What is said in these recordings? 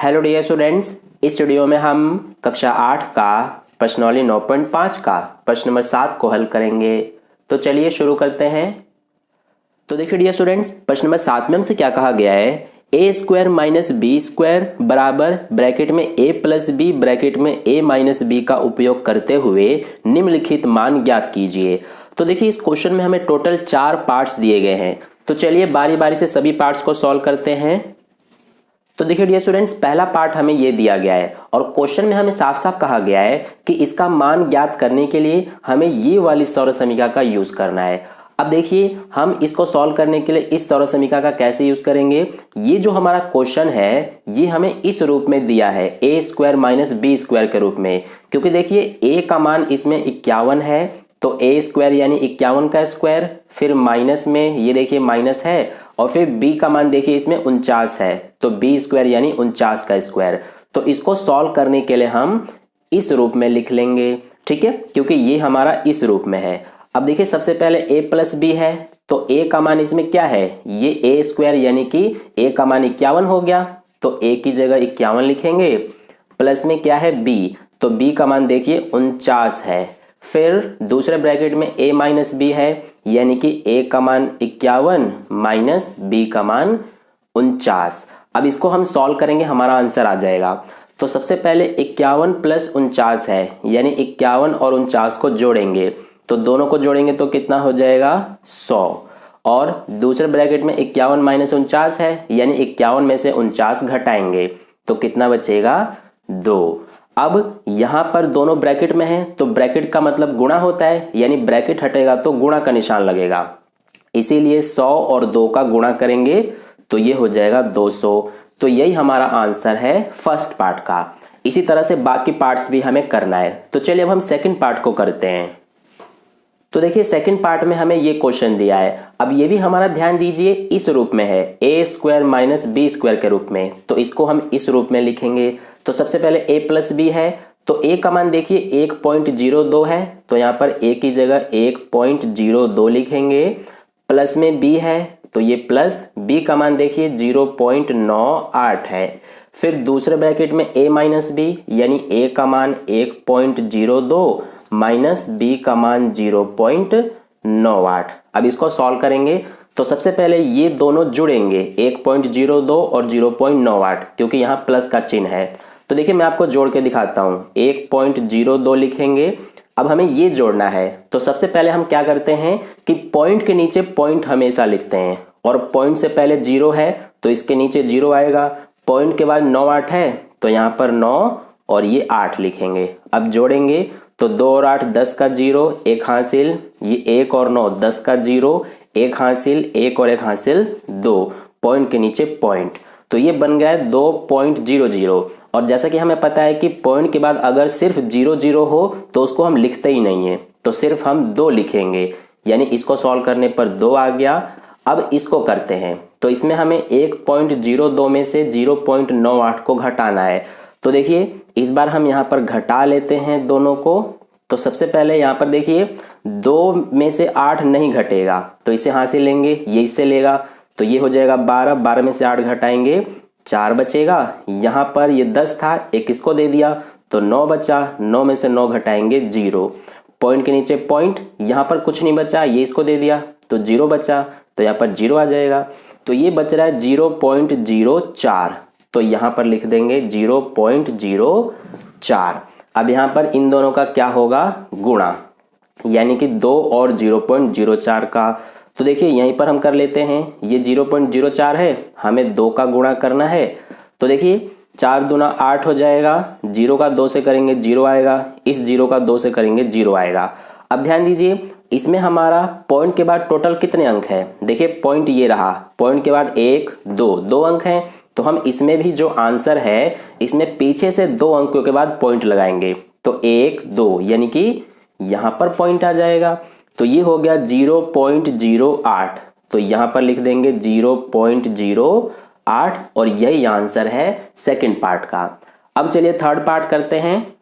Hello dear students, इस video में हम कक्षा 8 का प्रश्नावली 9.5 का प्रश्न नंबर 7 को हल करेंगे। तो चलिए शुरू करते हैं। तो देखिए डियर स्टूडेंट्स, प्रश्न नंबर 7 में हमसे क्या कहा गया है, ए स्क्वायर माइनस बी स्क्वायर बराबर ब्रैकेट में ए प्लस बी ब्रैकेट में ए माइनस बी का उपयोग करते हुए निम्नलिखित मान ज्ञात कीजिए। तो देखिए इस क्वेश्चन में हमें टोटल 4 पार्ट्स दिए गए हैं। तो चलिए बारी बारी से सभी पार्ट्स को सॉल्व करते हैं। तो देखिए डियर स्टूडेंट्स, पहला पार्ट हमें ये दिया गया है और क्वेश्चन में हमें साफ साफ कहा गया है कि इसका मान ज्ञात करने के लिए हमें ये वाली सौर समीकरण का यूज करना है। अब देखिए हम इसको सॉल्व करने के लिए इस सौर समीकरण का कैसे यूज करेंगे। ये जो हमारा क्वेश्चन है ये हमें इस रूप में दिया है, ए स्क्वायर माइनस बी स्क्वायर के रूप में, क्योंकि देखिए ए का मान इसमें 51 है, तो ए स्क्वायर यानी 51 का स्क्वायर, फिर माइनस में ये देखिए माइनस है, और फिर b का मान देखिए इसमें 49 है, तो b स्क्वायर यानी 49 का स्क्वायर। तो इसको सॉल्व करने के लिए हम इस रूप में लिख लेंगे, ठीक है, क्योंकि ये हमारा इस रूप में है। अब देखिए सबसे पहले a प्लस बी है, तो a का मान इसमें क्या है, ये a स्क्वायर यानी कि a का मान 51 हो गया, तो a की जगह 51 लिखेंगे, प्लस में क्या है b, तो b का मान देखिए 49 है। फिर दूसरे ब्रैकेट में a माइनस बी है, यानी कि a का मान 51 माइनस b का मान 49। अब इसको हम सॉल्व करेंगे, हमारा आंसर आ जाएगा। तो सबसे पहले 51 प्लस 49 है, यानी 51 और 49 को जोड़ेंगे, तो दोनों को जोड़ेंगे तो कितना हो जाएगा 100। और दूसरे ब्रैकेट में 51 माइनस 49 है, यानी 51 में से 49 घटाएंगे तो कितना बचेगा 2। अब यहां पर दोनों ब्रैकेट में है, तो ब्रैकेट का मतलब गुणा होता है, यानी ब्रैकेट हटेगा तो गुणा का निशान लगेगा, इसीलिए 100 और 2 का गुणा करेंगे तो ये हो जाएगा 200। तो यही हमारा आंसर है फर्स्ट पार्ट का। इसी तरह से बाकी पार्ट्स भी हमें करना है। तो चलिए अब हम सेकंड पार्ट को करते हैं। तो देखिए सेकंड पार्ट में हमें ये क्वेश्चन दिया है। अब ये भी हमारा ध्यान दीजिए इस रूप में है, ए स्क्वायर माइनस बी स्क्वायर के रूप में, तो इसको हम इस रूप में लिखेंगे। तो सबसे पहले a प्लस बी है, तो a का मान देखिए 1.02 है, तो यहाँ पर a की जगह 1.02 लिखेंगे, प्लस में b है, तो ये प्लस b का मान देखिए 0.98 है। फिर दूसरे ब्रैकेट में a माइनस बी, यानी a का मान 1.02 माइनस b का मान 0.98। अब इसको सॉल्व करेंगे तो सबसे पहले ये दोनों जुड़ेंगे, 1.02 और 0.98, क्योंकि यहाँ प्लस का चिन्ह है। तो देखिए मैं आपको जोड़ के दिखाता हूँ, 1.02 लिखेंगे। अब हमें ये जोड़ना है, तो सबसे पहले हम क्या करते हैं कि पॉइंट के नीचे पॉइंट हमेशा लिखते हैं, और पॉइंट से पहले 0 है तो इसके नीचे 0 आएगा, पॉइंट के बाद 98 है तो यहाँ पर 9 और ये 8 लिखेंगे। अब जोड़ेंगे तो 2 और 8 10 का 0, 1 हासिल, ये 1 और 9 10 का 0, 1 हासिल, 1 और 1 हासिल 2, पॉइंट के नीचे पॉइंट, तो ये बन गया 2.00। और जैसा कि हमें पता है कि पॉइंट के बाद अगर सिर्फ 00 हो तो उसको हम लिखते ही नहीं है, तो सिर्फ हम 2 लिखेंगे, यानी इसको सॉल्व करने पर 2 आ गया। अब इसको करते हैं, तो इसमें हमें 1.02 में से 0.98 को घटाना है। तो देखिए इस बार हम यहाँ पर घटा लेते हैं दोनों को। तो सबसे पहले यहाँ पर देखिए 2 में से 8 नहीं घटेगा, तो इसे यहाँ से लेंगे, ये इससे लेगा, तो ये हो जाएगा 12, 12 में से 8 घटाएंगे 4 बचेगा। यहाँ पर ये 10 था, एक इसको दे दिया तो 9 बचा, 9 में से 9 घटाएंगे 0, पॉइंट के नीचे पॉइंट, यहाँ पर कुछ नहीं बचा, ये इसको दे दिया तो 0 बचा, तो यहाँ पर 0 आ जाएगा। तो ये बच रहा है 0.04, तो यहाँ पर लिख देंगे 0.04। अब यहाँ पर इन दोनों का क्या होगा गुणा, यानी कि 2 और 0.04 का। तो देखिए यहीं पर हम कर लेते हैं, ये 0.04 है, हमें 2 का गुणा करना है। तो देखिए 4 दूना 8 हो जाएगा, 0 का 2 से करेंगे 0 आएगा, इस 0 का 2 से करेंगे 0 आएगा। अब ध्यान दीजिए इसमें हमारा पॉइंट के बाद टोटल कितने अंक है, देखिए पॉइंट ये रहा, पॉइंट के बाद 1 2 अंक हैं, तो हम इसमें भी जो आंसर है इसमें पीछे से 2 अंकों के बाद पॉइंट लगाएंगे, तो 1 2 यानी कि यहाँ पर पॉइंट आ जाएगा, तो ये हो गया 0.08, तो यहाँ पर लिख देंगे 0.08, और यही आंसर है सेकंड पार्ट का। अब चलिए थर्ड पार्ट करते हैं।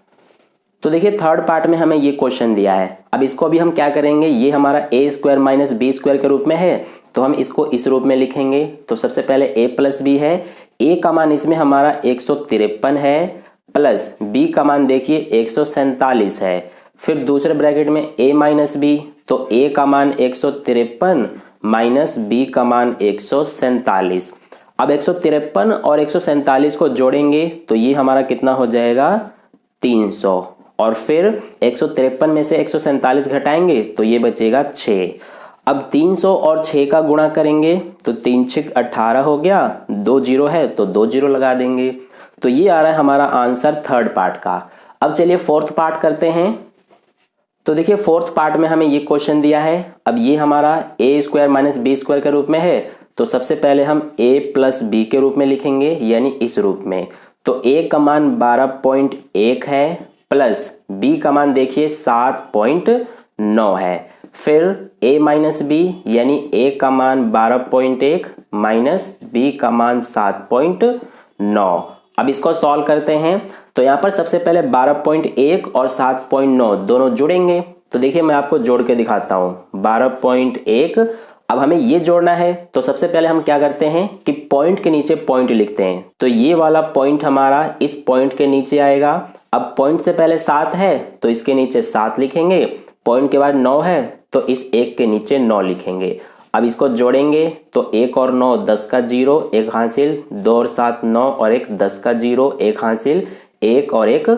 तो देखिए थर्ड पार्ट में हमें ये क्वेश्चन दिया है। अब इसको भी हम क्या करेंगे, ये हमारा ए स्क्वायर माइनस बी स्क्वायर के रूप में है, तो हम इसको इस रूप में लिखेंगे। तो सबसे पहले a प्लस बी है, ए का मान इसमें हमारा 153 है प्लस बी का मान देखिए 147 है। फिर दूसरे ब्रैकेट में ए माइनस बी, तो ए का मान 153 माइनस बी का मान 147। अब 153 और 147 को जोड़ेंगे तो ये हमारा कितना हो जाएगा 300, और फिर 153 में से 147 घटाएंगे तो ये बचेगा 6। अब 300 और 6 का गुणा करेंगे तो 3 6 18 हो गया, 2 जीरो है तो 2 जीरो लगा देंगे। तो ये आ रहा है हमारा आंसर थर्ड पार्ट का। अब चलिए फोर्थ पार्ट करते हैं। तो देखिए फोर्थ पार्ट में हमें ये क्वेश्चन दिया है। अब ये हमारा ए स्क्वायर माइनस बी स्क्वायर के रूप में है, तो सबसे पहले हम a प्लस बी के रूप में लिखेंगे, यानी इस रूप में। तो a का मान 12.1 है प्लस b का मान देखिए 7.9 है। फिर a माइनस बी, यानी a का मान 12.1 माइनस b का मान 7.9। अब इसको सॉल्व करते हैं। तो यहाँ पर सबसे पहले 12.1 और 7.9 दोनों जुड़ेंगे। तो देखिए मैं आपको जोड़ के दिखाता हूँ। 12.1, अब हमें ये जोड़ना है, तो सबसे पहले हम क्या करते हैं कि पॉइंट के नीचे पॉइंट लिखते हैं। तो ये वाला पॉइंट हमारा इस पॉइंट के नीचे आएगा। अब पॉइंट से पहले 7 है तो इसके नीचे 7 लिखेंगे, पॉइंट के बाद 9 है तो इस 1 के नीचे 9 लिखेंगे। अब इसको जोड़ेंगे तो 1 और 9 10 का 0, 1 हासिल, 2 और 7 9 और 1 10 का 0, 1 हासिल, 1 और 1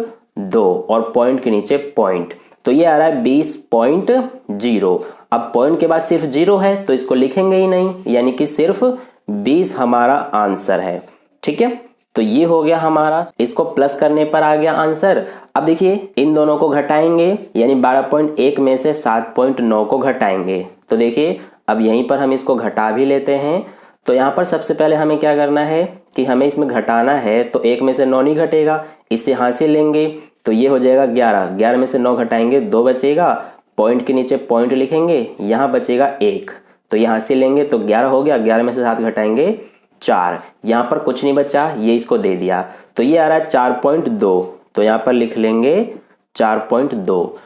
2, और पॉइंट के नीचे पॉइंट। तो ये आ रहा है 20.0। अब पॉइंट के बाद सिर्फ 0 है तो इसको लिखेंगे ही नहीं, यानी कि सिर्फ 20 हमारा आंसर है। ठीक है, तो ये हो गया हमारा, इसको प्लस करने पर आ गया आंसर। अब देखिए इन दोनों को घटाएंगे, यानी 12.1 में से 7.9 को घटाएंगे। तो देखिए अब यहीं पर हम इसको घटा भी लेते हैं। तो यहाँ पर सबसे पहले हमें क्या करना है कि हमें इसमें घटाना है, तो 1 में से 9 नहीं घटेगा, इससे हासिल लेंगे तो ये हो जाएगा 11। 11 में से 9 घटाएंगे 2 बचेगा, पॉइंट के नीचे पॉइंट लिखेंगे, यहाँ बचेगा 1, तो यहाँ से लेंगे तो 11 हो गया। 11 में से 7 घटाएंगे 4, यहाँ पर कुछ नहीं बचा, ये इसको दे दिया, तो ये आ रहा है 4.2। तो यहाँ पर लिख लेंगे 4.2।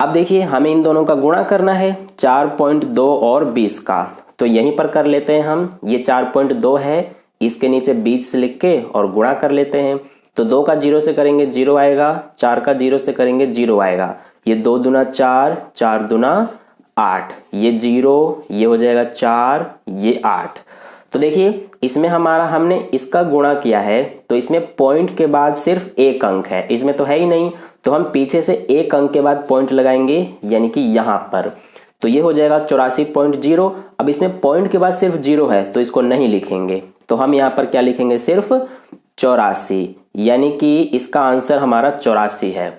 अब देखिए हमें इन दोनों का गुणा करना है, 4.2 और 20 का, तो यहीं पर कर लेते हैं हम। ये 4.2 है, इसके नीचे 20 लिख के और गुणा कर लेते हैं। तो 2 का 0 से करेंगे 0 आएगा, 4 का 0 से करेंगे 0 आएगा। ये 2 दूना 4, 4 दूना 8, ये 0, ये हो जाएगा 4, ये 8। तो देखिए इसमें हमारा हमने इसका गुणा किया है, तो इसमें पॉइंट के बाद सिर्फ एक अंक है, इसमें तो है ही नहीं, तो हम पीछे से एक अंक के बाद पॉइंट लगाएंगे, यानी कि यहाँ पर। तो ये हो जाएगा 84.0। अब इसमें पॉइंट के बाद सिर्फ 0 है तो इसको नहीं लिखेंगे, तो हम यहाँ पर क्या लिखेंगे, सिर्फ 84, यानी कि इसका आंसर हमारा 84 है।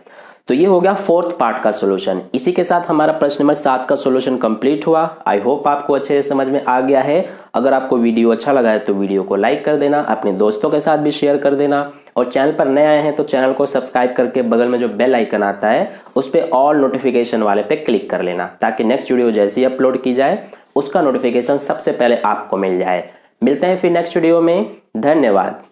तो ये हो गया फोर्थ पार्ट का सॉल्यूशन। इसी के साथ हमारा प्रश्न नंबर 7 का सॉल्यूशन कंप्लीट हुआ। आई होप आपको अच्छे से समझ में आ गया है। अगर आपको वीडियो अच्छा लगा है तो वीडियो को लाइक कर देना, अपने दोस्तों के साथ भी शेयर कर देना, और चैनल पर नए आए हैं तो चैनल को सब्सक्राइब करके बगल में जो बेल आइकन आता है उस पर ऑल नोटिफिकेशन वाले पे क्लिक कर लेना, ताकि नेक्स्ट वीडियो जैसे ही अपलोड की जाए उसका नोटिफिकेशन सबसे पहले आपको मिल जाए। मिलते हैं फिर नेक्स्ट वीडियो में। धन्यवाद।